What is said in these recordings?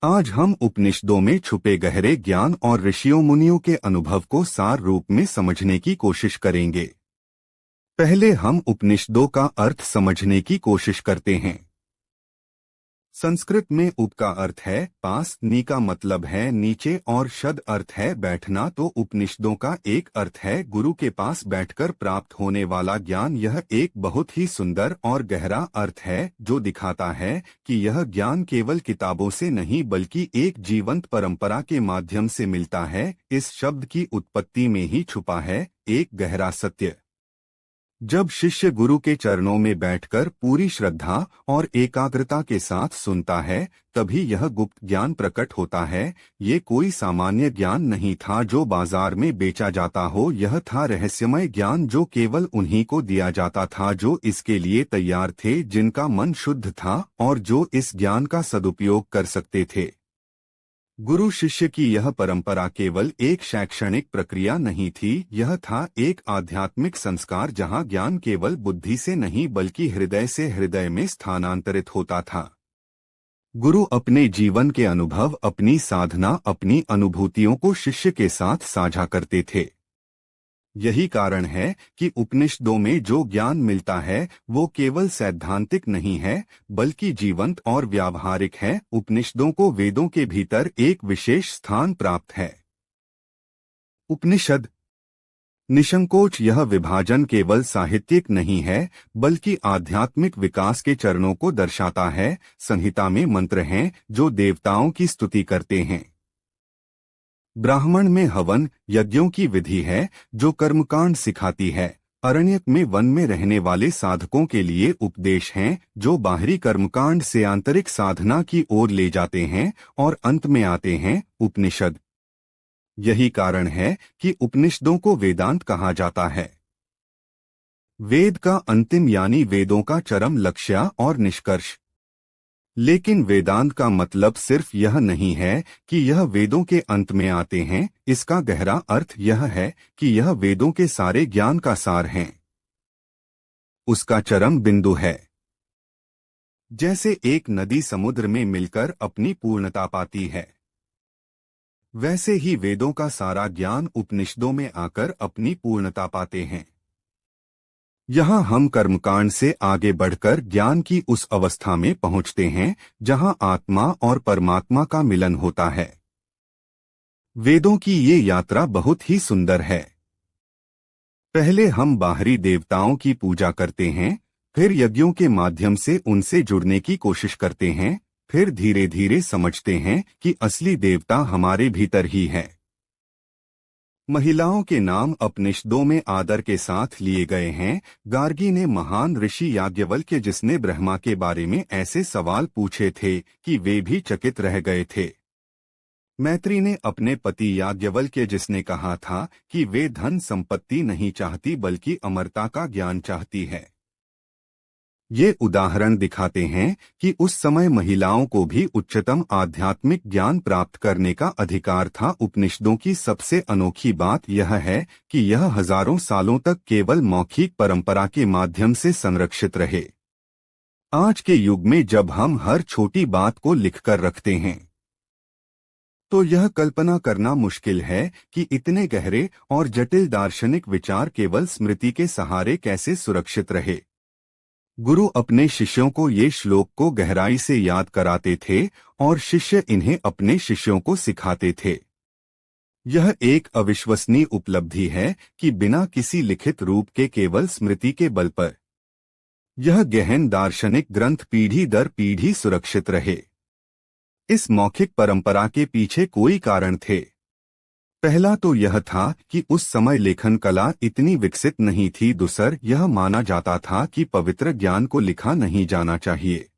आज हम उपनिषदों में छुपे गहरे ज्ञान और ऋषियों मुनियों के अनुभव को सार रूप में समझने की कोशिश करेंगे। पहले हम उपनिषदों का अर्थ समझने की कोशिश करते हैं। संस्कृत में उप का अर्थ है पास, नी का मतलब है नीचे और शद अर्थ है बैठना। तो उपनिषदों का एक अर्थ है गुरु के पास बैठकर प्राप्त होने वाला ज्ञान। यह एक बहुत ही सुंदर और गहरा अर्थ है जो दिखाता है कि यह ज्ञान केवल किताबों से नहीं बल्कि एक जीवंत परंपरा के माध्यम से मिलता है। इस शब्द की उत्पत्ति में ही छुपा है एक गहरा सत्य। जब शिष्य गुरु के चरणों में बैठकर पूरी श्रद्धा और एकाग्रता के साथ सुनता है तभी यह गुप्त ज्ञान प्रकट होता है। ये कोई सामान्य ज्ञान नहीं था जो बाजार में बेचा जाता हो। यह था रहस्यमय ज्ञान जो केवल उन्हीं को दिया जाता था जो इसके लिए तैयार थे, जिनका मन शुद्ध था और जो इस ज्ञान का सदुपयोग कर सकते थे। गुरु शिष्य की यह परंपरा केवल एक शैक्षणिक प्रक्रिया नहीं थी, यह था एक आध्यात्मिक संस्कार जहां ज्ञान केवल बुद्धि से नहीं बल्कि हृदय से हृदय में स्थानांतरित होता था। गुरु अपने जीवन के अनुभव, अपनी साधना, अपनी अनुभूतियों को शिष्य के साथ साझा करते थे। यही कारण है कि उपनिषदों में जो ज्ञान मिलता है वो केवल सैद्धांतिक नहीं है बल्कि जीवंत और व्यावहारिक है। उपनिषदों को वेदों के भीतर एक विशेष स्थान प्राप्त है। उपनिषद निसंकोच यह विभाजन केवल साहित्यिक नहीं है बल्कि आध्यात्मिक विकास के चरणों को दर्शाता है। संहिता में मंत्र हैं जो देवताओं की स्तुति करते हैं। ब्राह्मण में हवन यज्ञों की विधि है जो कर्मकांड सिखाती है। अरण्यक में वन में रहने वाले साधकों के लिए उपदेश हैं जो बाहरी कर्मकांड से आंतरिक साधना की ओर ले जाते हैं। और अंत में आते हैं उपनिषद। यही कारण है कि उपनिषदों को वेदांत कहा जाता है। वेद का अंतिम यानी वेदों का चरम लक्ष्य और निष्कर्ष। लेकिन वेदांत का मतलब सिर्फ यह नहीं है कि यह वेदों के अंत में आते हैं। इसका गहरा अर्थ यह है कि यह वेदों के सारे ज्ञान का सार है, उसका चरम बिंदु है। जैसे एक नदी समुद्र में मिलकर अपनी पूर्णता पाती है, वैसे ही वेदों का सारा ज्ञान उपनिषदों में आकर अपनी पूर्णता पाते हैं। यहाँ हम कर्मकांड से आगे बढ़कर ज्ञान की उस अवस्था में पहुँचते हैं जहाँ आत्मा और परमात्मा का मिलन होता है। वेदों की ये यात्रा बहुत ही सुंदर है। पहले हम बाहरी देवताओं की पूजा करते हैं, फिर यज्ञों के माध्यम से उनसे जुड़ने की कोशिश करते हैं, फिर धीरे धीरे समझते हैं कि असली देवता हमारे भीतर ही है। महिलाओं के नाम उपनिषदों में आदर के साथ लिए गए हैं। गार्गी ने महान ऋषि याज्ञवल्क्य जिसने ब्रह्मा के बारे में ऐसे सवाल पूछे थे कि वे भी चकित रह गए थे। मैत्री ने अपने पति याज्ञवल्क्य जिसने कहा था कि वे धन संपत्ति नहीं चाहती बल्कि अमरता का ज्ञान चाहती है। ये उदाहरण दिखाते हैं कि उस समय महिलाओं को भी उच्चतम आध्यात्मिक ज्ञान प्राप्त करने का अधिकार था। उपनिषदों की सबसे अनोखी बात यह है कि यह हजारों सालों तक केवल मौखिक परंपरा के माध्यम से संरक्षित रहे। आज के युग में जब हम हर छोटी बात को लिखकर रखते हैं तो यह कल्पना करना मुश्किल है कि इतने गहरे और जटिल दार्शनिक विचार केवल स्मृति के सहारे कैसे सुरक्षित रहे। गुरु अपने शिष्यों को ये श्लोक को गहराई से याद कराते थे और शिष्य इन्हें अपने शिष्यों को सिखाते थे। यह एक अविश्वसनीय उपलब्धि है कि बिना किसी लिखित रूप के केवल स्मृति के बल पर यह गहन दार्शनिक ग्रंथ पीढ़ी दर पीढ़ी सुरक्षित रहे। इस मौखिक परंपरा के पीछे कोई कारण थे। पहला तो यह था कि उस समय लेखन कला इतनी विकसित नहीं थी। दूसर, यह माना जाता था कि पवित्र ज्ञान को लिखा नहीं जाना चाहिए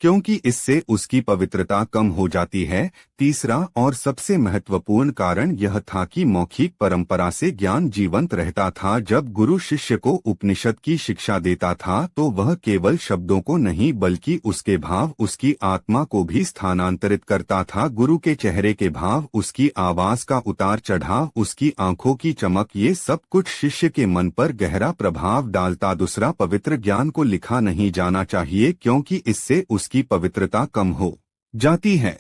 क्योंकि इससे उसकी पवित्रता कम हो जाती है। तीसरा और सबसे महत्वपूर्ण कारण यह था कि मौखिक परंपरा से ज्ञान जीवंत रहता था। जब गुरु शिष्य को उपनिषद की शिक्षा देता था तो वह केवल शब्दों को नहीं बल्कि उसके भाव, उसकी आत्मा को भी स्थानांतरित करता था। गुरु के चेहरे के भाव, उसकी आवाज का उतार चढ़ाव, उसकी आंखों की चमक, ये सब कुछ शिष्य के मन पर गहरा प्रभाव डालता। दूसरा, पवित्र ज्ञान को लिखा नहीं जाना चाहिए क्योंकि इससे उसकी पवित्रता कम हो जाती है।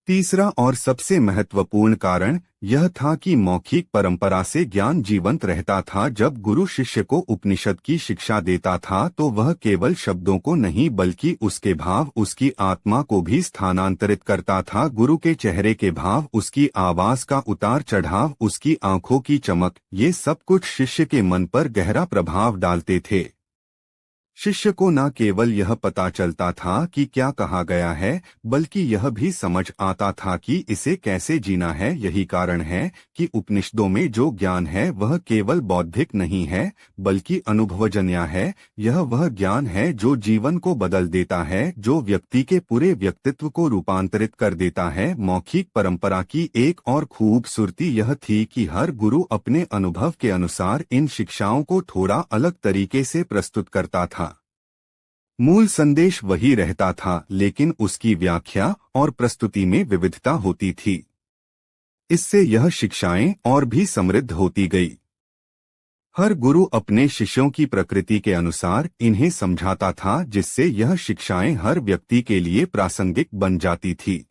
तीसरा और सबसे महत्वपूर्ण कारण यह था कि मौखिक परंपरा से ज्ञान जीवंत रहता था। जब गुरु शिष्य को उपनिषद की शिक्षा देता था तो वह केवल शब्दों को नहीं बल्कि उसके भाव, उसकी आत्मा को भी स्थानांतरित करता था। गुरु के चेहरे के भाव, उसकी आवाज का उतार चढ़ाव, उसकी आंखों की चमक, ये सब कुछ शिष्य के मन पर गहरा प्रभाव डालते थे। शिष्य को न केवल यह पता चलता था कि क्या कहा गया है, बल्कि यह भी समझ आता था कि इसे कैसे जीना है। यही कारण है कि उपनिषदों में जो ज्ञान है वह केवल बौद्धिक नहीं है, बल्कि अनुभवजन्य है। यह वह ज्ञान है जो जीवन को बदल देता है, जो व्यक्ति के पूरे व्यक्तित्व को रूपांतरित कर देता है। मौखिक परंपरा की एक और खूबसूरती यह थी कि हर गुरु अपने अनुभव के अनुसार इन शिक्षाओं को थोड़ा अलग तरीके से प्रस्तुत करता था। मूल संदेश वही रहता था, लेकिन उसकी व्याख्या और प्रस्तुति में विविधता होती थी। इससे यह शिक्षाएं और भी समृद्ध होती गई। हर गुरु अपने शिष्यों की प्रकृति के अनुसार इन्हें समझाता था, जिससे यह शिक्षाएं हर व्यक्ति के लिए प्रासंगिक बन जाती थी।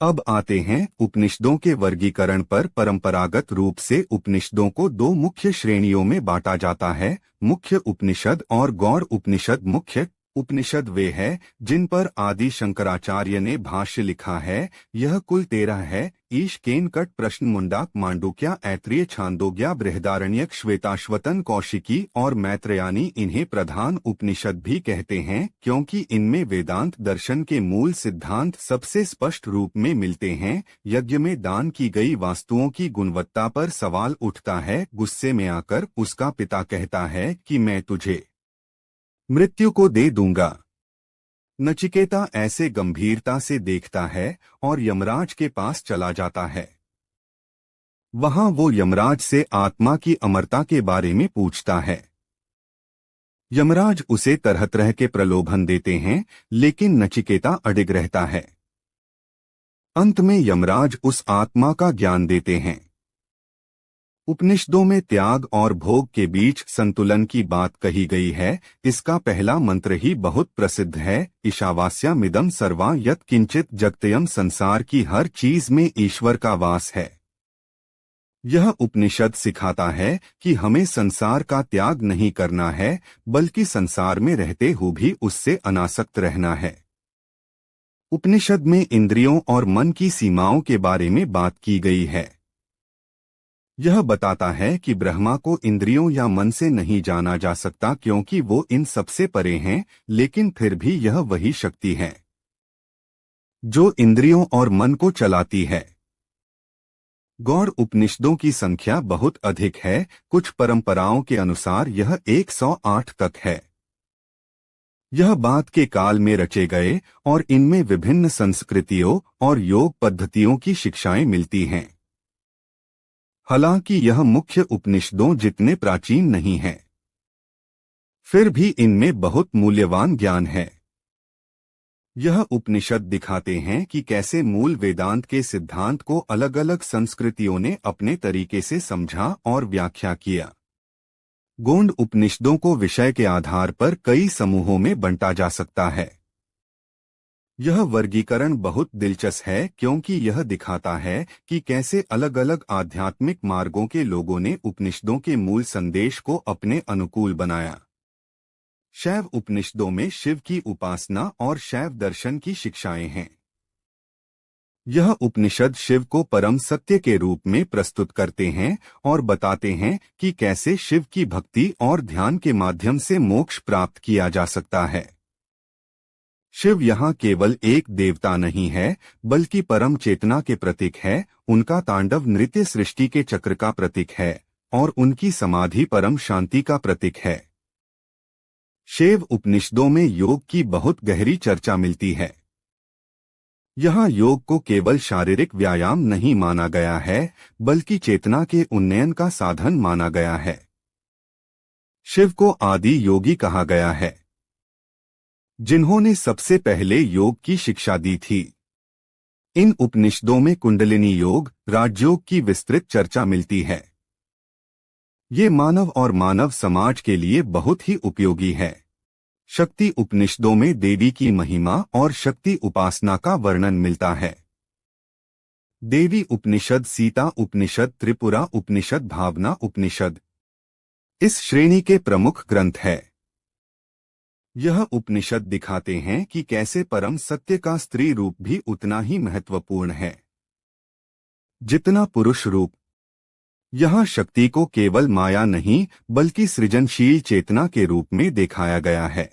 अब आते हैं उपनिषदों के वर्गीकरण पर। परंपरागत रूप से उपनिषदों को दो मुख्य श्रेणियों में बांटा जाता है, मुख्य उपनिषद और गौड़ उपनिषद। मुख्य उपनिषद वे हैं जिन पर आदि शंकराचार्य ने भाष्य लिखा है। यह कुल 13 है। ईश, केनकट, प्रश्न, मुंडाक, मांडुक्य, ऐत्रेय, छांदोग्य, बृहदारण्यक, श्वेताश्वतन, कौशिकी और मैत्रेयानी। इन्हें प्रधान उपनिषद भी कहते हैं क्योंकि इनमें वेदांत दर्शन के मूल सिद्धांत सबसे स्पष्ट रूप में मिलते हैं। यज्ञ में दान की गई वस्तुओं की गुणवत्ता पर सवाल उठता है। गुस्से में आकर उसका पिता कहता है कि मैं तुझे मृत्यु को दे दूंगा। नचिकेता ऐसे गंभीरता से देखता है और यमराज के पास चला जाता है। वहां वो यमराज से आत्मा की अमरता के बारे में पूछता है। यमराज उसे तरह तरह के प्रलोभन देते हैं, लेकिन नचिकेता अडिग रहता है। अंत में यमराज उस आत्मा का ज्ञान देते हैं। उपनिषदों में त्याग और भोग के बीच संतुलन की बात कही गई है। इसका पहला मंत्र ही बहुत प्रसिद्ध है, ईशावास्यमिदं सर्वं यत् किंचित जगत्यम्। संसार की हर चीज में ईश्वर का वास है। यह उपनिषद सिखाता है कि हमें संसार का त्याग नहीं करना है, बल्कि संसार में रहते हुए भी उससे अनासक्त रहना है। उपनिषद में इंद्रियों और मन की सीमाओं के बारे में बात की गई है। यह बताता है कि ब्रह्मा को इंद्रियों या मन से नहीं जाना जा सकता क्योंकि वो इन सबसे परे हैं, लेकिन फिर भी यह वही शक्ति है जो इंद्रियों और मन को चलाती है। गौड़ उपनिषदों की संख्या बहुत अधिक है। कुछ परंपराओं के अनुसार यह 108 तक है। यह बाद के काल में रचे गए और इनमें विभिन्न संस्कृतियों और योग पद्धतियों की शिक्षाएं मिलती हैं। हालांकि यह मुख्य उपनिषदों जितने प्राचीन नहीं हैं, फिर भी इनमें बहुत मूल्यवान ज्ञान है। यह उपनिषद दिखाते हैं कि कैसे मूल वेदांत के सिद्धांत को अलग अलग संस्कृतियों ने अपने तरीके से समझा और व्याख्या किया। गौड़ उपनिषदों को विषय के आधार पर कई समूहों में बांटा जा सकता है। यह वर्गीकरण बहुत दिलचस्प है क्योंकि यह दिखाता है कि कैसे अलग अलग आध्यात्मिक मार्गों के लोगों ने उपनिषदों के मूल संदेश को अपने अनुकूल बनाया। शैव उपनिषदों में शिव की उपासना और शैव दर्शन की शिक्षाएं हैं। यह उपनिषद शिव को परम सत्य के रूप में प्रस्तुत करते हैं और बताते हैं कि कैसे शिव की भक्ति और ध्यान के माध्यम से मोक्ष प्राप्त किया जा सकता है। शिव यहाँ केवल एक देवता नहीं है, बल्कि परम चेतना के प्रतीक है। उनका तांडव नृत्य सृष्टि के चक्र का प्रतीक है और उनकी समाधि परम शांति का प्रतीक है। शैव उपनिषदों में योग की बहुत गहरी चर्चा मिलती है। यहाँ योग को केवल शारीरिक व्यायाम नहीं माना गया है, बल्कि चेतना के उन्नयन का साधन माना गया है। शिव को आदि योगी कहा गया है, जिन्होंने सबसे पहले योग की शिक्षा दी थी। इन उपनिषदों में कुंडलिनी योग, राजयोग की विस्तृत चर्चा मिलती है। ये मानव और मानव समाज के लिए बहुत ही उपयोगी है। शक्ति उपनिषदों में देवी की महिमा और शक्ति उपासना का वर्णन मिलता है। देवी उपनिषद, सीता उपनिषद, त्रिपुरा उपनिषद, भावना उपनिषद इस श्रेणी के प्रमुख ग्रंथ है। यह उपनिषद दिखाते हैं कि कैसे परम सत्य का स्त्री रूप भी उतना ही महत्वपूर्ण है जितना पुरुष रूप। यहाँ शक्ति को केवल माया नहीं बल्कि सृजनशील चेतना के रूप में दिखाया गया है।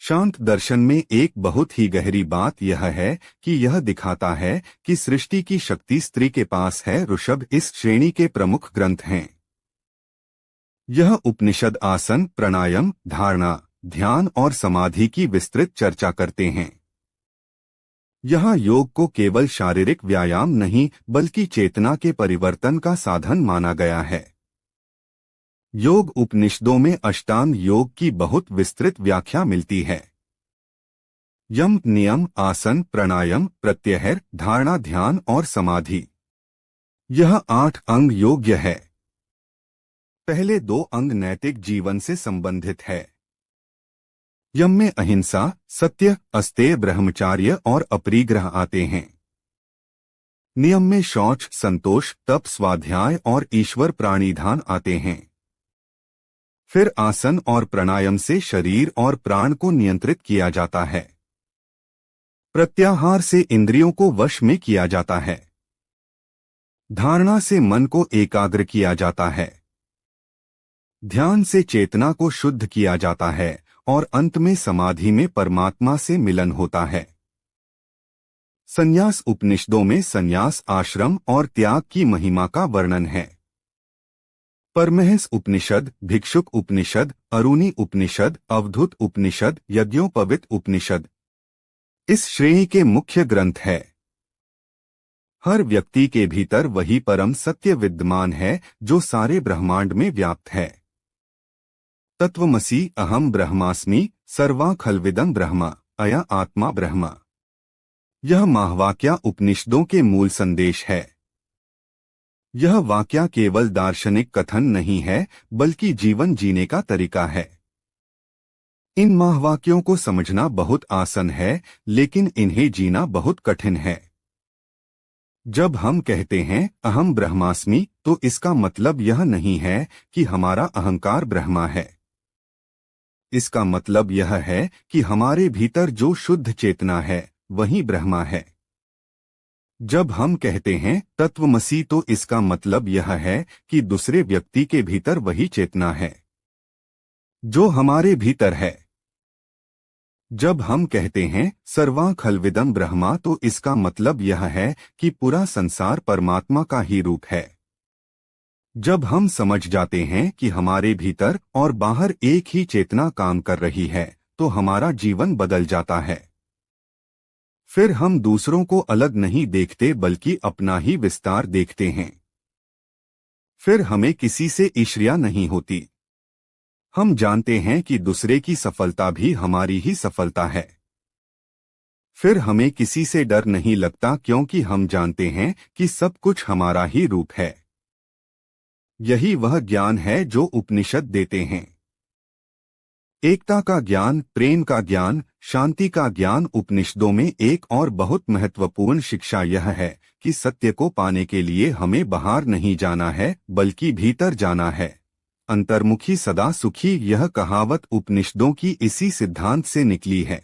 शांत दर्शन में एक बहुत ही गहरी बात यह है कि यह दिखाता है कि सृष्टि की शक्ति स्त्री के पास है। ऋषभ इस श्रेणी के प्रमुख ग्रंथ हैं। यह उपनिषद आसन, प्राणायाम, धारणा, ध्यान और समाधि की विस्तृत चर्चा करते हैं। यहाँ योग को केवल शारीरिक व्यायाम नहीं बल्कि चेतना के परिवर्तन का साधन माना गया है। योग उपनिषदों में अष्टांग योग की बहुत विस्तृत व्याख्या मिलती है। यम, नियम, आसन, प्राणायाम, प्रत्याहार, धारणा, ध्यान और समाधि, यह 8 अंग योग्य है। पहले 2 अंग नैतिक जीवन से संबंधित है। यम में अहिंसा, सत्य, अस्तेय, ब्रह्मचार्य और अपरिग्रह आते हैं। नियम में शौच, संतोष, तप, स्वाध्याय और ईश्वर प्राणिधान आते हैं। फिर आसन और प्राणायाम से शरीर और प्राण को नियंत्रित किया जाता है। प्रत्याहार से इंद्रियों को वश में किया जाता है। धारणा से मन को एकाग्र किया जाता है। ध्यान से चेतना को शुद्ध किया जाता है और अंत में समाधि में परमात्मा से मिलन होता है। संन्यास उपनिषदों में संन्यास, आश्रम और त्याग की महिमा का वर्णन है। परमहंस उपनिषद, भिक्षुक उपनिषद, अरुणी उपनिषद, अवधूत उपनिषद, यज्ञोपवीत उपनिषद इस श्रेणी के मुख्य ग्रंथ है। हर व्यक्ति के भीतर वही परम सत्य विद्यमान है जो सारे ब्रह्मांड में व्याप्त है। तत्वमसि अहम ब्रह्मास्मि सर्वा खल्विदं ब्रह्म अया आत्मा ब्रह्म, यह महावाक्य उपनिषदों के मूल संदेश है। यह वाक्य केवल दार्शनिक कथन नहीं है बल्कि जीवन जीने का तरीका है। इन महावाक्यों को समझना बहुत आसान है लेकिन इन्हें जीना बहुत कठिन है। जब हम कहते हैं अहम ब्रह्मास्मि तो इसका मतलब यह नहीं है कि हमारा अहंकार ब्रह्मा है। इसका मतलब यह है कि हमारे भीतर जो शुद्ध चेतना है वही ब्रह्मा है। जब हम कहते हैं तत्वमसि तो इसका मतलब यह है कि दूसरे व्यक्ति के भीतर वही चेतना है जो हमारे भीतर है। जब हम कहते हैं सर्वा खल्विदं ब्रह्मा तो इसका मतलब यह है कि पूरा संसार परमात्मा का ही रूप है। जब हम समझ जाते हैं कि हमारे भीतर और बाहर एक ही चेतना काम कर रही है तो हमारा जीवन बदल जाता है। फिर हम दूसरों को अलग नहीं देखते बल्कि अपना ही विस्तार देखते हैं। फिर हमें किसी से ईर्ष्या नहीं होती। हम जानते हैं कि दूसरे की सफलता भी हमारी ही सफलता है। फिर हमें किसी से डर नहीं लगता क्योंकि हम जानते हैं कि सब कुछ हमारा ही रूप है। यही वह ज्ञान है जो उपनिषद देते हैं। एकता का ज्ञान, प्रेम का ज्ञान, शांति का ज्ञान। उपनिषदों में एक और बहुत महत्वपूर्ण शिक्षा यह है कि सत्य को पाने के लिए हमें बाहर नहीं जाना है बल्कि भीतर जाना है। अंतर्मुखी सदा सुखी, यह कहावत उपनिषदों की इसी सिद्धांत से निकली है।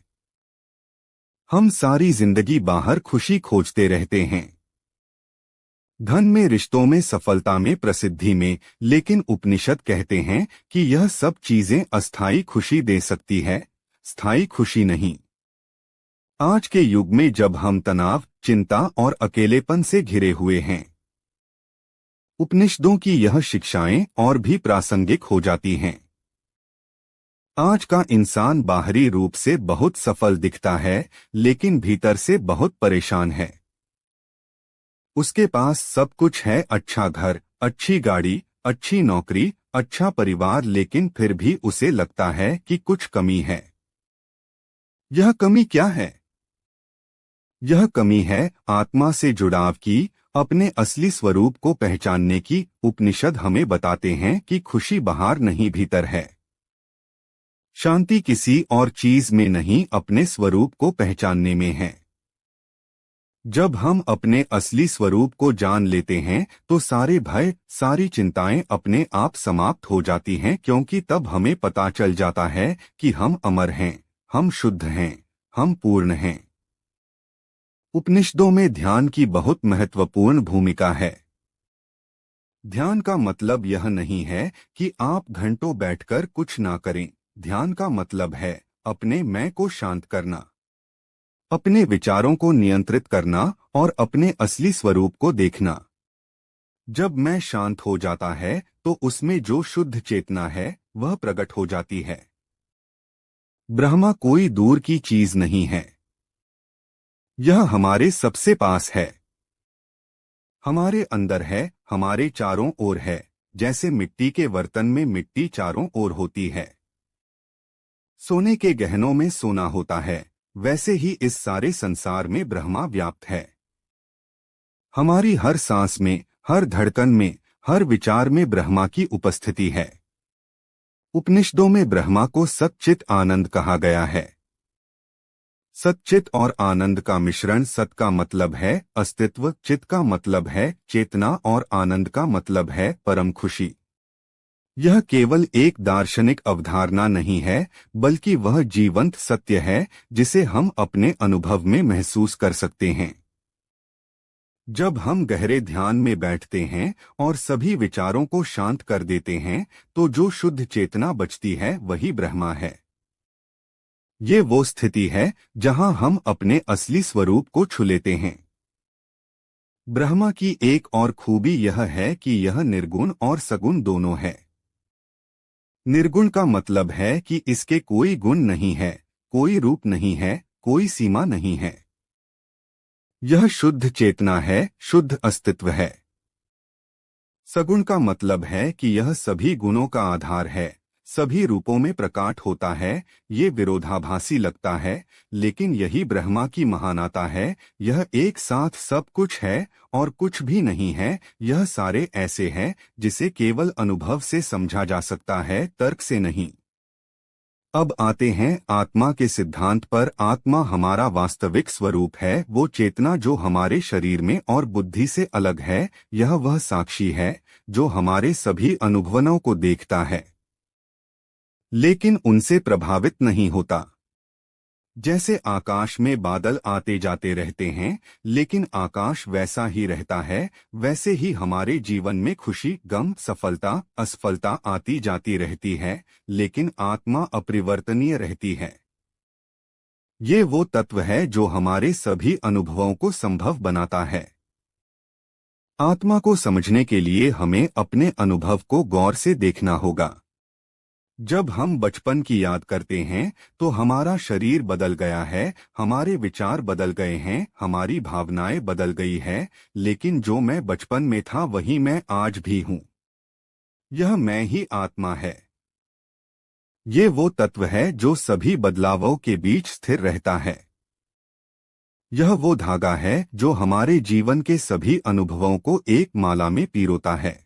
हम सारी जिंदगी बाहर खुशी खोजते रहते हैं, धन में, रिश्तों में, सफलता में, प्रसिद्धि में, लेकिन उपनिषद कहते हैं कि यह सब चीजें अस्थायी खुशी दे सकती है, स्थायी खुशी नहीं। आज के युग में जब हम तनाव, चिंता और अकेलेपन से घिरे हुए हैं, उपनिषदों की यह शिक्षाएं और भी प्रासंगिक हो जाती हैं। आज का इंसान बाहरी रूप से बहुत सफल दिखता है लेकिन भीतर से बहुत परेशान है। उसके पास सब कुछ है, अच्छा घर, अच्छी गाड़ी, अच्छी नौकरी, अच्छा परिवार, लेकिन फिर भी उसे लगता है कि कुछ कमी है। यह कमी क्या है? यह कमी है आत्मा से जुड़ाव की, अपने असली स्वरूप को पहचानने की। उपनिषद हमें बताते हैं कि खुशी बाहर नहीं भीतर है। शांति किसी और चीज में नहीं, अपने स्वरूप को पहचानने में है। जब हम अपने असली स्वरूप को जान लेते हैं तो सारे भय, सारी चिंताएं अपने आप समाप्त हो जाती हैं, क्योंकि तब हमें पता चल जाता है कि हम अमर हैं, हम शुद्ध हैं, हम पूर्ण हैं। उपनिषदों में ध्यान की बहुत महत्वपूर्ण भूमिका है। ध्यान का मतलब यह नहीं है कि आप घंटों बैठकर कुछ ना करें। ध्यान का मतलब है अपने मैं को शांत करना, अपने विचारों को नियंत्रित करना और अपने असली स्वरूप को देखना। जब मैं शांत हो जाता है तो उसमें जो शुद्ध चेतना है वह प्रकट हो जाती है। ब्रह्मा कोई दूर की चीज नहीं है, यह हमारे सबसे पास है, हमारे अंदर है, हमारे चारों ओर है। जैसे मिट्टी के बर्तन में मिट्टी चारों ओर होती है, सोने के गहनों में सोना होता है, वैसे ही इस सारे संसार में ब्रह्मा व्याप्त है। हमारी हर सांस में, हर धड़कन में, हर विचार में ब्रह्मा की उपस्थिति है। उपनिषदों में ब्रह्मा को सच्चित आनंद कहा गया है। सच्चित और आनंद का मिश्रण। सत का मतलब है अस्तित्व, चित का मतलब है चेतना और आनंद का मतलब है परम खुशी। यह केवल एक दार्शनिक अवधारणा नहीं है, बल्कि वह जीवंत सत्य है जिसे हम अपने अनुभव में महसूस कर सकते हैं। जब हम गहरे ध्यान में बैठते हैं और सभी विचारों को शांत कर देते हैं, तो जो शुद्ध चेतना बचती है वही ब्रह्मा है। ये वो स्थिति है जहां हम अपने असली स्वरूप को छू लेते हैं। ब्रह्मा की एक और खूबी यह है कि यह निर्गुण और सगुण दोनों है। निर्गुण का मतलब है कि इसके कोई गुण नहीं है, कोई रूप नहीं है, कोई सीमा नहीं है। यह शुद्ध चेतना है, शुद्ध अस्तित्व है। सगुण का मतलब है कि यह सभी गुणों का आधार है, सभी रूपों में प्रकट होता है। ये विरोधाभासी लगता है, लेकिन यही ब्रह्मा की महानता है। यह एक साथ सब कुछ है और कुछ भी नहीं है। यह सारे ऐसे हैं जिसे केवल अनुभव से समझा जा सकता है, तर्क से नहीं। अब आते हैं आत्मा के सिद्धांत पर। आत्मा हमारा वास्तविक स्वरूप है, वो चेतना जो हमारे शरीर में और बुद्धि से अलग है। यह वह साक्षी है जो हमारे सभी अनुभवों को देखता है, लेकिन उनसे प्रभावित नहीं होता। जैसे आकाश में बादल आते जाते रहते हैं, लेकिन आकाश वैसा ही रहता है, वैसे ही हमारे जीवन में खुशी, गम, सफलता, असफलता आती जाती रहती है, लेकिन आत्मा अपरिवर्तनीय रहती है। ये वो तत्व है जो हमारे सभी अनुभवों को संभव बनाता है। आत्मा को समझने के लिए हमें अपने अनुभव को गौर से देखना होगा। जब हम बचपन की याद करते हैं तो हमारा शरीर बदल गया है, हमारे विचार बदल गए हैं, हमारी भावनाएं बदल गई है, लेकिन जो मैं बचपन में था वही मैं आज भी हूँ। यह मैं ही आत्मा है। ये वो तत्व है जो सभी बदलावों के बीच स्थिर रहता है। यह वो धागा है जो हमारे जीवन के सभी अनुभवों को एक माला में पिरोता है।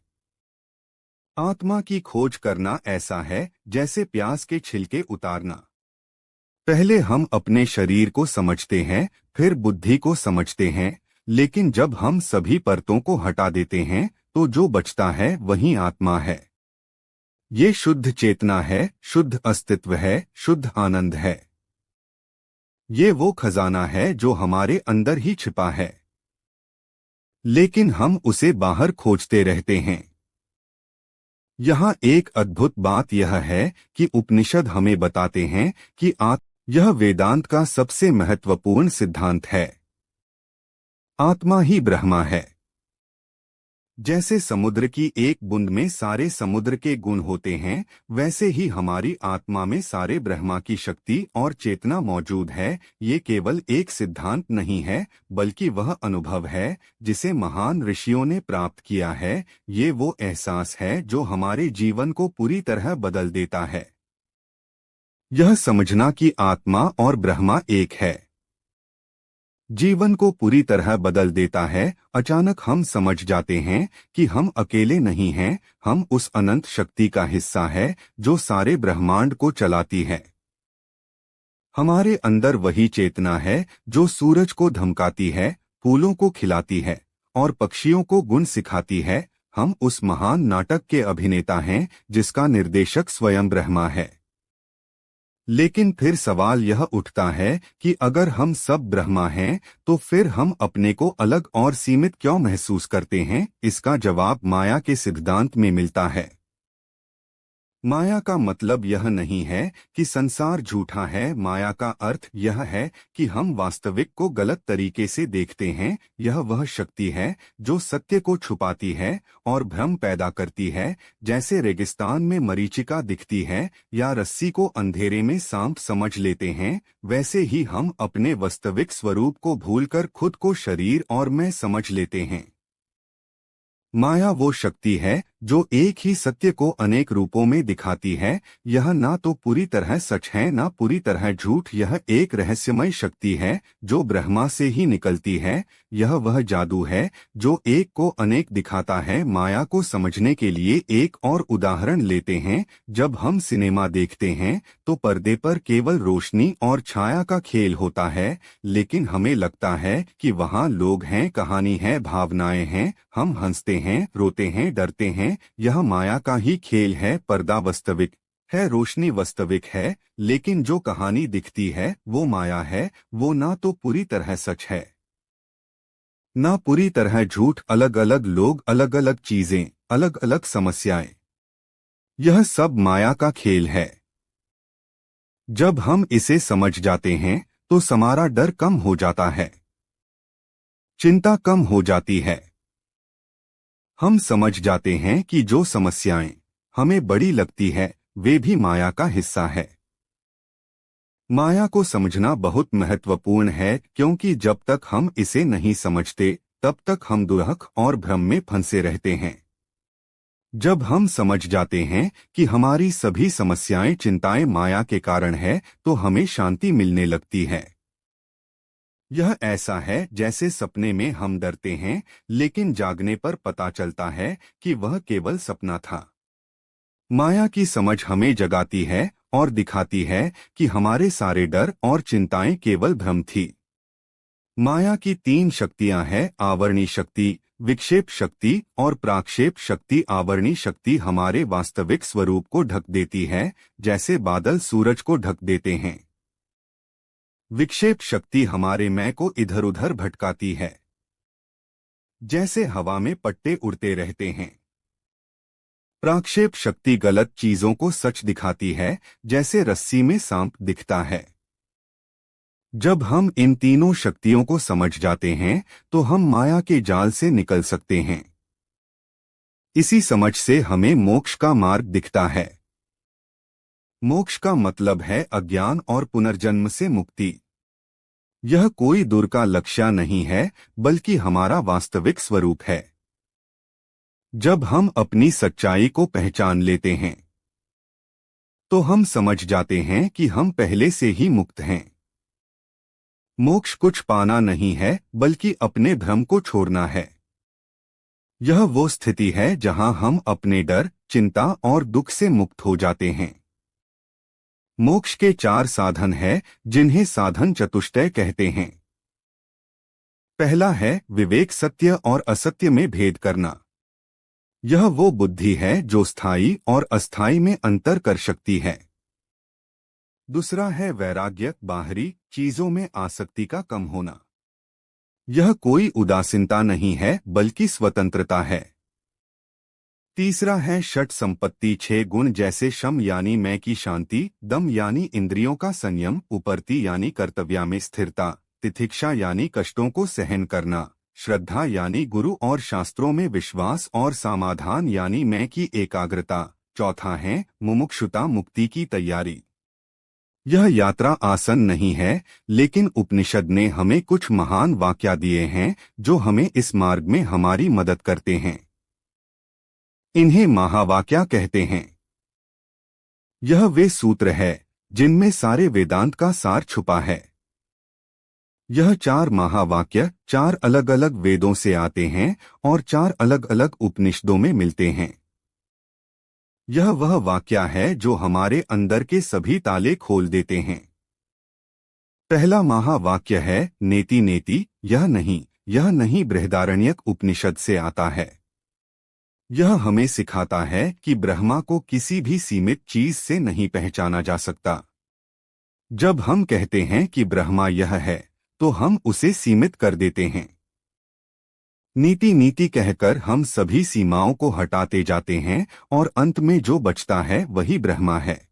आत्मा की खोज करना ऐसा है जैसे प्याज के छिलके उतारना। पहले हम अपने शरीर को समझते हैं, फिर बुद्धि को समझते हैं, लेकिन जब हम सभी परतों को हटा देते हैं तो जो बचता है वही आत्मा है। ये शुद्ध चेतना है, शुद्ध अस्तित्व है, शुद्ध आनंद है। ये वो खजाना है जो हमारे अंदर ही छिपा है, लेकिन हम उसे बाहर खोजते रहते हैं। यहाँ एक अद्भुत बात यह है कि उपनिषद हमें बताते हैं कि यह वेदांत का सबसे महत्वपूर्ण सिद्धांत है। आत्मा ही ब्रह्मा है। जैसे समुद्र की एक बूंद में सारे समुद्र के गुण होते हैं, वैसे ही हमारी आत्मा में सारे ब्रह्मा की शक्ति और चेतना मौजूद है। ये केवल एक सिद्धांत नहीं है, बल्कि वह अनुभव है जिसे महान ऋषियों ने प्राप्त किया है। ये वो एहसास है जो हमारे जीवन को पूरी तरह बदल देता है। यह समझना कि आत्मा और ब्रह्मा एक है, जीवन को पूरी तरह बदल देता है। अचानक हम समझ जाते हैं कि हम अकेले नहीं हैं, हम उस अनंत शक्ति का हिस्सा है जो सारे ब्रह्मांड को चलाती है। हमारे अंदर वही चेतना है जो सूरज को धमकाती है, फूलों को खिलाती है और पक्षियों को गुण सिखाती है। हम उस महान नाटक के अभिनेता हैं जिसका निर्देशक स्वयं ब्रह्मा है। लेकिन फिर सवाल यह उठता है कि अगर हम सब ब्रह्मा हैं तो फिर हम अपने को अलग और सीमित क्यों महसूस करते हैं? इसका जवाब माया के सिद्धांत में मिलता है। माया का मतलब यह नहीं है कि संसार झूठा है। माया का अर्थ यह है कि हम वास्तविक को गलत तरीके से देखते हैं। यह वह शक्ति है जो सत्य को छुपाती है और भ्रम पैदा करती है। जैसे रेगिस्तान में मरीचिका दिखती है या रस्सी को अंधेरे में सांप समझ लेते हैं, वैसे ही हम अपने वास्तविक स्वरूप को भूलकर खुद को शरीर और मैं समझ लेते हैं। माया वो शक्ति है जो एक ही सत्य को अनेक रूपों में दिखाती है। यह ना तो पूरी तरह सच है ना पूरी तरह झूठ। यह एक रहस्यमय शक्ति है जो ब्रह्मा से ही निकलती है। यह वह जादू है जो एक को अनेक दिखाता है। माया को समझने के लिए एक और उदाहरण लेते हैं। जब हम सिनेमा देखते हैं तो पर्दे पर केवल रोशनी और छाया का खेल होता है, लेकिन हमें लगता है कि वहाँ लोग हैं, कहानी है, भावनाएं हैं। हम हंसते हैं, रोते हैं, डरते हैं। यह माया का ही खेल है। पर्दा वास्तविक है, रोशनी वास्तविक है, लेकिन जो कहानी दिखती है वो माया है। वो ना तो पूरी तरह सच है ना पूरी तरह झूठ। अलग अलग लोग, अलग अलग चीजें, अलग अलग समस्याएं, यह सब माया का खेल है। जब हम इसे समझ जाते हैं तो हमारा डर कम हो जाता है, चिंता कम हो जाती है। हम समझ जाते हैं कि जो समस्याएं हमें बड़ी लगती है वे भी माया का हिस्सा है। माया को समझना बहुत महत्वपूर्ण है, क्योंकि जब तक हम इसे नहीं समझते तब तक हम दुरहक और भ्रम में फंसे रहते हैं। जब हम समझ जाते हैं कि हमारी सभी समस्याएं, चिंताएं माया के कारण है, तो हमें शांति मिलने लगती है। यह ऐसा है जैसे सपने में हम डरते हैं, लेकिन जागने पर पता चलता है कि वह केवल सपना था। माया की समझ हमें जगाती है और दिखाती है कि हमारे सारे डर और चिंताएं केवल भ्रम थी। माया की 3 शक्तियां हैं: आवरणी शक्ति, विक्षेप शक्ति और प्राक्षेप शक्ति। आवरणी शक्ति हमारे वास्तविक स्वरूप को ढक देती है, जैसे बादल सूरज को ढक देते हैं। विक्षेप शक्ति हमारे मैं को इधर उधर भटकाती है, जैसे हवा में पट्टे उड़ते रहते हैं। प्राक्षेप शक्ति गलत चीजों को सच दिखाती है, जैसे रस्सी में सांप दिखता है। जब हम इन तीनों शक्तियों को समझ जाते हैं तो हम माया के जाल से निकल सकते हैं। इसी समझ से हमें मोक्ष का मार्ग दिखता है। मोक्ष का मतलब है अज्ञान और पुनर्जन्म से मुक्ति। यह कोई दूर का लक्ष्य नहीं है, बल्कि हमारा वास्तविक स्वरूप है। जब हम अपनी सच्चाई को पहचान लेते हैं तो हम समझ जाते हैं कि हम पहले से ही मुक्त हैं। मोक्ष कुछ पाना नहीं है, बल्कि अपने भ्रम को छोड़ना है। यह वो स्थिति है जहां हम अपने डर, चिंता और दुख से मुक्त हो जाते हैं। मोक्ष के 4 साधन हैं, जिन्हें साधन चतुष्टय कहते हैं। पहला है विवेक, सत्य और असत्य में भेद करना। यह वो बुद्धि है जो स्थायी और अस्थायी में अंतर कर सकती है। दूसरा है वैराग्य, बाहरी चीजों में आसक्ति का कम होना। यह कोई उदासीनता नहीं है, बल्कि स्वतंत्रता है। तीसरा है षट संपत्ति, 6 गुण, जैसे शम यानी मैं की शांति, दम यानी इंद्रियों का संयम, उपरति यानी कर्तव्य में स्थिरता, तितिक्षा यानी कष्टों को सहन करना, श्रद्धा यानी गुरु और शास्त्रों में विश्वास, और समाधान यानी मैं की एकाग्रता। चौथा है मुमुक्षुता, मुक्ति की तैयारी। यह यात्रा आसान नहीं है, लेकिन उपनिषद ने हमें कुछ महान वाक्य दिए हैं जो हमें इस मार्ग में हमारी मदद करते हैं। इन्हें महावाक्य कहते हैं। यह वे सूत्र है जिनमें सारे वेदांत का सार छुपा है। यह 4 महावाक्य 4 अलग अलग वेदों से आते हैं और 4 अलग अलग उपनिषदों में मिलते हैं। यह वह वाक्य है जो हमारे अंदर के सभी ताले खोल देते हैं। पहला महावाक्य है नेति नेति, यह नहीं, यह नहीं बृहदारण्यक उपनिषद से आता है। यह हमें सिखाता है कि ब्रह्मा को किसी भी सीमित चीज से नहीं पहचाना जा सकता। जब हम कहते हैं कि ब्रह्मा यह है, तो हम उसे सीमित कर देते हैं। नीति नीति कहकर हम सभी सीमाओं को हटाते जाते हैं और अंत में जो बचता है वही ब्रह्मा है।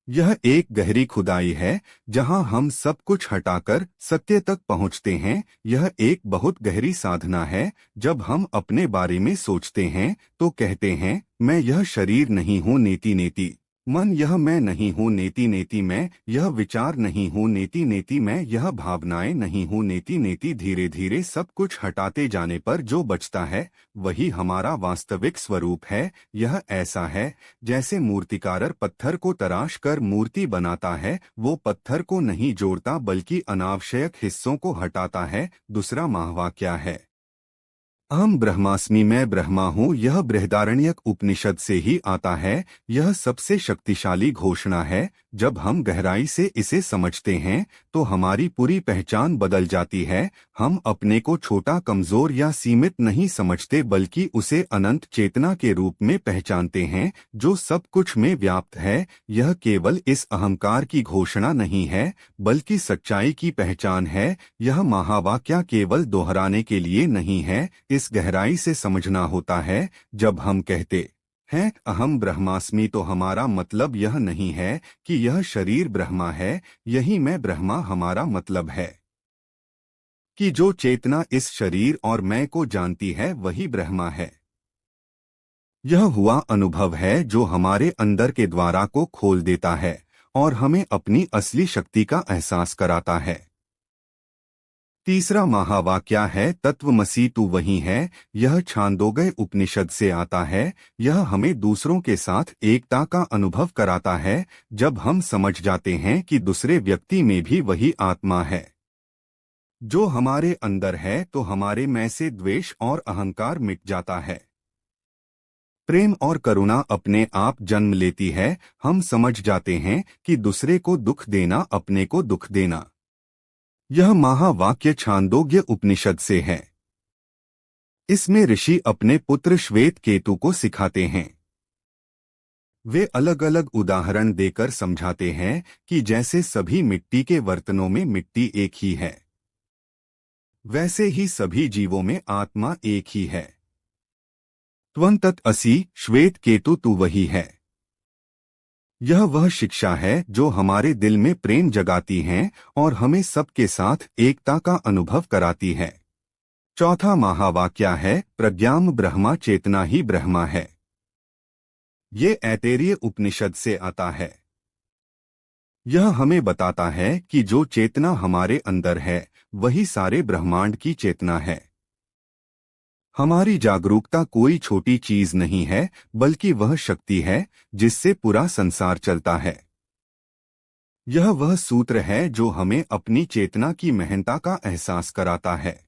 यह एक गहरी खुदाई है जहां हम सब कुछ हटाकर सत्य तक पहुंचते हैं। यह एक बहुत गहरी साधना है। जब हम अपने बारे में सोचते हैं तो कहते हैं, मैं यह शरीर नहीं हूं नेति नेति, मन यह मैं नहीं हूं नेति नेति, मैं यह विचार नहीं हूं नेति नेति, मैं यह भावनाएं नहीं हूं नेति नेति। धीरे धीरे सब कुछ हटाते जाने पर जो बचता है वही हमारा वास्तविक स्वरूप है। यह ऐसा है जैसे मूर्तिकार पत्थर को तराश कर मूर्ति बनाता है। वो पत्थर को नहीं जोड़ता बल्कि अनावश्यक हिस्सों को हटाता है। दूसरा महावाक्य है, अहम ब्रह्मास्मि, मैं ब्रह्मा हूँ। यह बृहदारण्यक उपनिषद से ही आता है। यह सबसे शक्तिशाली घोषणा है। जब हम गहराई से इसे समझते हैं तो हमारी पूरी पहचान बदल जाती है। हम अपने को छोटा, कमजोर या सीमित नहीं समझते बल्कि उसे अनंत चेतना के रूप में पहचानते हैं जो सब कुछ में व्याप्त है। यह केवल इस अहंकार की घोषणा नहीं है बल्कि सच्चाई की पहचान है। यह महावाक्य केवल दोहराने के लिए नहीं है, इस गहराई से समझना होता है। जब हम कहते हैं अहम ब्रह्मास्मि तो हमारा मतलब यह नहीं है कि यह शरीर ब्रह्मा है, यही मैं ब्रह्मा। हमारा मतलब है कि जो चेतना इस शरीर और मैं को जानती है वही ब्रह्मा है। यह हुआ अनुभव है जो हमारे अंदर के द्वारा को खोल देता है और हमें अपनी असली शक्ति का एहसास कराता है। तीसरा महावाक्य है, तत्वमसि तू वही है। यह छांदोग्य उपनिषद से आता है। यह हमें दूसरों के साथ एकता का अनुभव कराता है। जब हम समझ जाते हैं कि दूसरे व्यक्ति में भी वही आत्मा है जो हमारे अंदर है तो हमारे मैं से द्वेष और अहंकार मिट जाता है। प्रेम और करुणा अपने आप जन्म लेती है। हम समझ जाते हैं कि दूसरे को दुख देना अपने को दुख देना। यह महावाक्य छांदोग्य उपनिषद से है। इसमें ऋषि अपने पुत्र श्वेत केतु को सिखाते हैं। वे अलग अलग उदाहरण देकर समझाते हैं कि जैसे सभी मिट्टी के बर्तनों में मिट्टी एक ही है, वैसे ही सभी जीवों में आत्मा एक ही है। त्वं तत् असि, श्वेत केतु तू वही है। यह वह शिक्षा है जो हमारे दिल में प्रेम जगाती है और हमें सबके साथ एकता का अनुभव कराती है। चौथा महावाक्य है, प्रज्ञाम ब्रह्मा, चेतना ही ब्रह्मा है। ये ऐतरेय उपनिषद से आता है। यह हमें बताता है कि जो चेतना हमारे अंदर है वही सारे ब्रह्मांड की चेतना है। हमारी जागरूकता कोई छोटी चीज नहीं है बल्कि वह शक्ति है जिससे पूरा संसार चलता है। यह वह सूत्र है जो हमें अपनी चेतना की महानता का एहसास कराता है।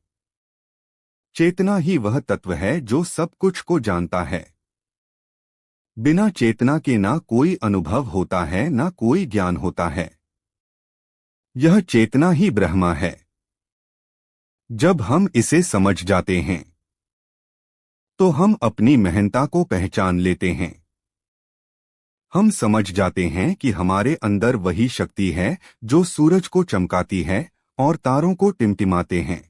चेतना ही वह तत्व है जो सब कुछ को जानता है। बिना चेतना के ना कोई अनुभव होता है ना कोई ज्ञान होता है। यह चेतना ही ब्रह्मा है। जब हम इसे समझ जाते हैं तो हम अपनी महानता को पहचान लेते हैं। हम समझ जाते हैं कि हमारे अंदर वही शक्ति है जो सूरज को चमकाती है और तारों को टिमटिमाते हैं।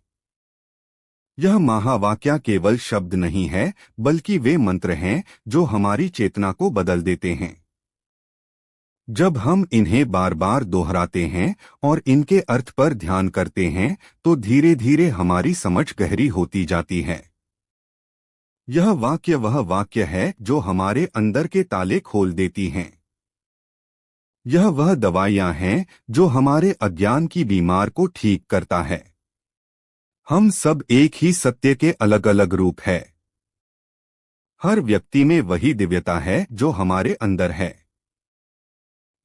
यह महावाक्य केवल शब्द नहीं है बल्कि वे मंत्र हैं जो हमारी चेतना को बदल देते हैं। जब हम इन्हें बार बार दोहराते हैं और इनके अर्थ पर ध्यान करते हैं तो धीरे धीरे हमारी समझ गहरी होती जाती है। यह वाक्य वह वाक्य है जो हमारे अंदर के ताले खोल देती हैं। यह वह दवाइयां हैं जो हमारे अज्ञान की बीमार को ठीक करता है। हम सब एक ही सत्य के अलग अलग रूप है। हर व्यक्ति में वही दिव्यता है जो हमारे अंदर है।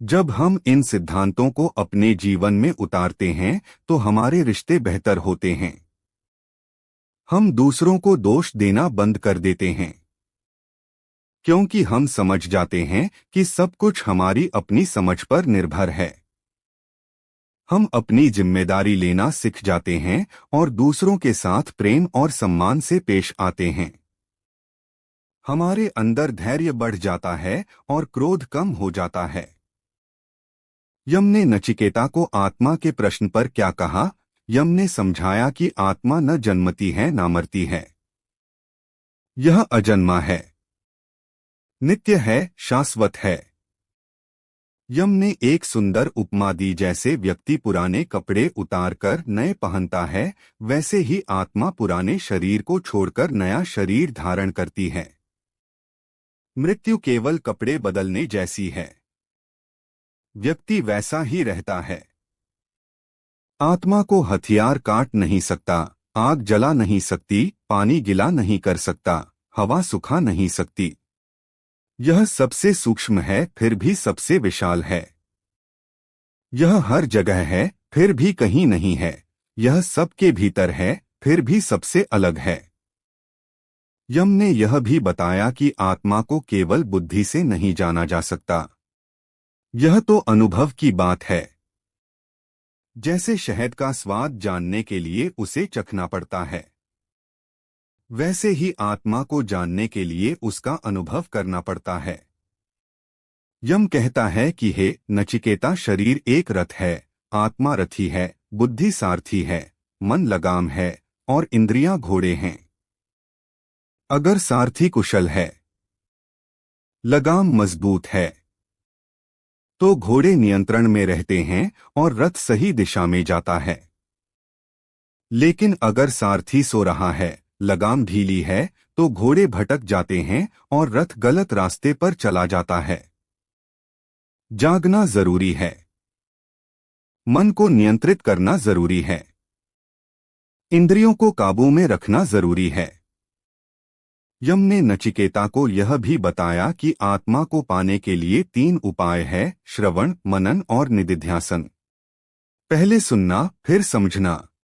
जब हम इन सिद्धांतों को अपने जीवन में उतारते हैं तो हमारे रिश्ते बेहतर होते हैं। हम दूसरों को दोष देना बंद कर देते हैं क्योंकि हम समझ जाते हैं कि सब कुछ हमारी अपनी समझ पर निर्भर है। हम अपनी जिम्मेदारी लेना सीख जाते हैं और दूसरों के साथ प्रेम और सम्मान से पेश आते हैं। हमारे अंदर धैर्य बढ़ जाता है और क्रोध कम हो जाता है। यम ने नचिकेता को आत्मा के प्रश्न पर क्या कहा? यम ने समझाया कि आत्मा न जन्मती है न मरती है। यह अजन्मा है, नित्य है, शाश्वत है। यम ने एक सुंदर उपमा दी, जैसे व्यक्ति पुराने कपड़े उतारकर नए पहनता है, वैसे ही आत्मा पुराने शरीर को छोड़कर नया शरीर धारण करती है। मृत्यु केवल कपड़े बदलने जैसी है, व्यक्ति वैसा ही रहता है। आत्मा को हथियार काट नहीं सकता, आग जला नहीं सकती, पानी गिला नहीं कर सकता, हवा सुखा नहीं सकती। यह सबसे सूक्ष्म है, फिर भी सबसे विशाल है। यह हर जगह है, फिर भी कहीं नहीं है। यह सबके भीतर है, फिर भी सबसे अलग है। यम ने यह भी बताया कि आत्मा को केवल बुद्धि से नहीं जाना जा सकता। यह तो अनुभव की बात है। जैसे शहद का स्वाद जानने के लिए उसे चखना पड़ता है, वैसे ही आत्मा को जानने के लिए उसका अनुभव करना पड़ता है। यम कहता है कि हे नचिकेता, शरीर एक रथ है, आत्मा रथी है, बुद्धि सारथी है, मन लगाम है और इंद्रियां घोड़े हैं। अगर सारथी कुशल है, लगाम मजबूत है, तो घोड़े नियंत्रण में रहते हैं और रथ सही दिशा में जाता है। लेकिन अगर सारथी सो रहा है, लगाम ढीली है, तो घोड़े भटक जाते हैं और रथ गलत रास्ते पर चला जाता है। जागना जरूरी है, मन को नियंत्रित करना जरूरी है, इंद्रियों को काबू में रखना जरूरी है। यम ने नचिकेता को यह भी बताया कि आत्मा को पाने के लिए 3 उपाय है: श्रवण, मनन और निदिध्यासन। पहले सुनना, फिर समझना।